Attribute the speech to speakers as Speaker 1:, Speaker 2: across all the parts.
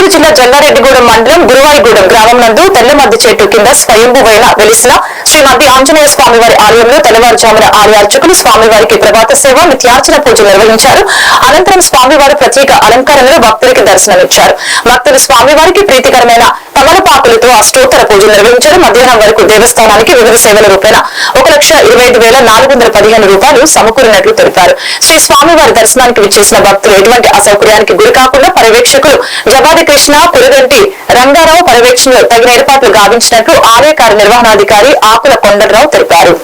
Speaker 1: గుంటూరు జిల్లా జల్లారెడ్డిగూడెం మండలం గురువాయిగూడెం గ్రామం నందు తెల్లమద్ది చెట్టు కింద స్వయంభువైన వెలిసిన శ్రీమతి ఆంజనేయ స్వామివారి ఆలయంలో తెల్లవారుజామున ఆలయ అర్చకులు స్వామివారికి ప్రభాత సేవ నిత్యార్చన పూజలు నిర్వహించారు. అనంతరం స్వామివారి ప్రత్యేక అలంకరణలో భక్తులకి దర్శనమిచ్చారు. భక్తులు స్వామివారికి ప్రీతికరమైన తమలపాకులతో అష్టోత్తర పూజలు నిర్వహించారు. మధ్యాహ్నం వరకు దేవస్థానానికి వివిధ సేవల రూపేణ 1,25,415 రూపాయలు సమకూరినట్లు తెలిపారు. శ్రీ స్వామివారి దర్శనానికి విచ్చేసిన భక్తులు ఎటువంటి అసౌకర్యానికి గురి కాకుండా పర్యవేక్షకులు జబాది కృష్ణ, పురుగంటి రంగారావు పర్యవేక్షణలో తగిన ఏర్పాట్లు గావించినట్లు ఆలయ కార్యనిర్వహణాధికారి ఆకుల కొండలరావు తెలిపారు.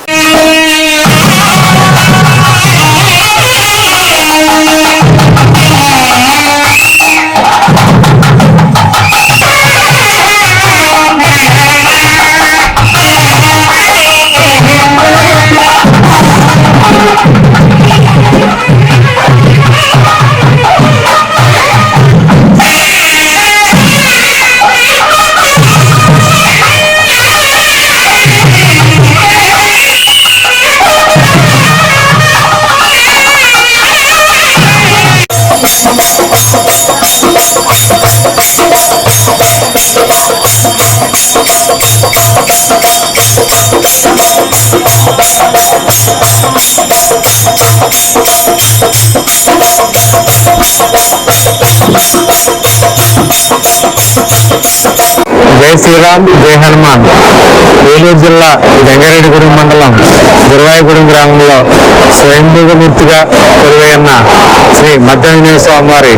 Speaker 2: జై శ్రీరామ్, జై హనుమాన్. ఏలూరు జిల్లా జంగారెడ్డిగూడెం మండలం గురువాయిగూడెం గ్రామంలో స్వయంభూమూర్తిగా కొలువైన శ్రీ మధ్యాంజనేయ స్వామివారి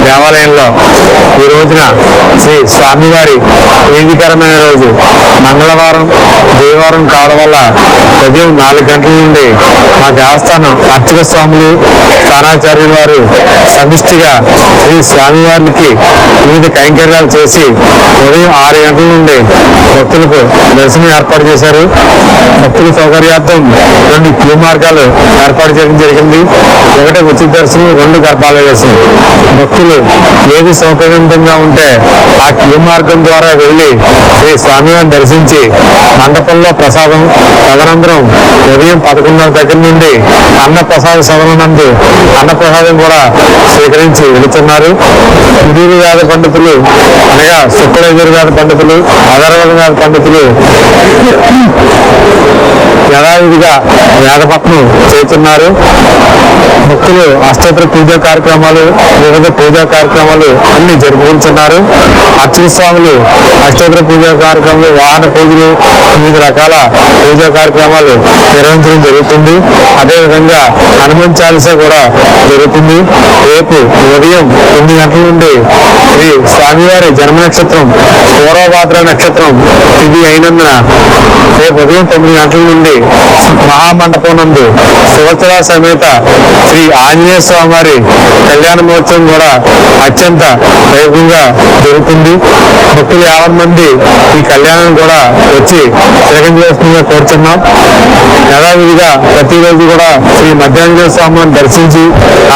Speaker 2: దేవాలయంలో ఈ రోజున శ్రీ స్వామివారి ప్రీతికరమైన రోజు మంగళవారం దేవారం కావడం వల్ల ఉదయం 4 గంటల నుండి మా దేవస్థానం అర్చక స్వాములు స్థానాచార్యుల వారు సమిష్టిగా శ్రీ స్వామివారికి వివిధ కైంకర్యాలు చేసి ఉదయం 6 గంటల నుండి భక్తులకు దర్శనం ఏర్పాటు చేశారు. భక్తుల సౌకర్యార్థం 2 క్యూ మార్గాలు ఏర్పాటు చేయడం జరిగింది. 1 ఉచిత దర్శనం, 2 గర్భాలయ దర్శనం. భక్తులు ఏది సౌకర్యవంతంగా ఉంటే ఆ క్యూ మార్గం ద్వారా వెళ్లి శ్రీ స్వామివారిని దర్శించి మండపంలో ప్రసాదం, తదనంతరం ఉదయం 11:30 దగ్గర నుండి అన్నప్రసాద సభనందు అన్నప్రసాదం కూడా స్వీకరించి వెళుతున్నారు. యజుర్వేద పండితులు అనగా శుక్ల యజుర్వేద పండితులు, అధర్వణ పండితులు యథావిధిగా వేదపట్నం చేస్తున్నారు. భక్తులు అష్టోత్తర పూజా కార్యక్రమాలు, వివిధ పూజా కార్యక్రమాలు అన్ని జరుపుకుంటున్నారు. అర్చక స్వాములు అష్టోత్తర పూజా కార్యక్రమాలు, వాహన పూజలు, వివిధ రకాల పూజా కార్యక్రమాలు నిర్వహించడం జరుగుతుంది. అదేవిధంగా హనుమాన్ చాలీసా కూడా జరుగుతుంది. రేపు ఉదయం 9 గంటల నుండి శ్రీ స్వామివారి జన్మ నక్షత్రం పూర్వభాద్ర నక్షత్రం ఇది అయినందున రేపు ఉదయం 9 గంటల నుండి మహామండపం నందు సుభద్ర సమేత శ్రీ ఆంజనేయ స్వామివారి కళ్యాణ మహోత్సవం కూడా అత్యంత వైభవంగా జరుగుతుంది. భక్తులు 50 మంది ఈ కళ్యాణం కూడా వచ్చి తిలకించవలసిందిగా కోరుతున్నాం. యథావిధిగా ప్రతిరోజు కూడా శ్రీ మధ్యాంజనేయ స్వామిని దర్శించి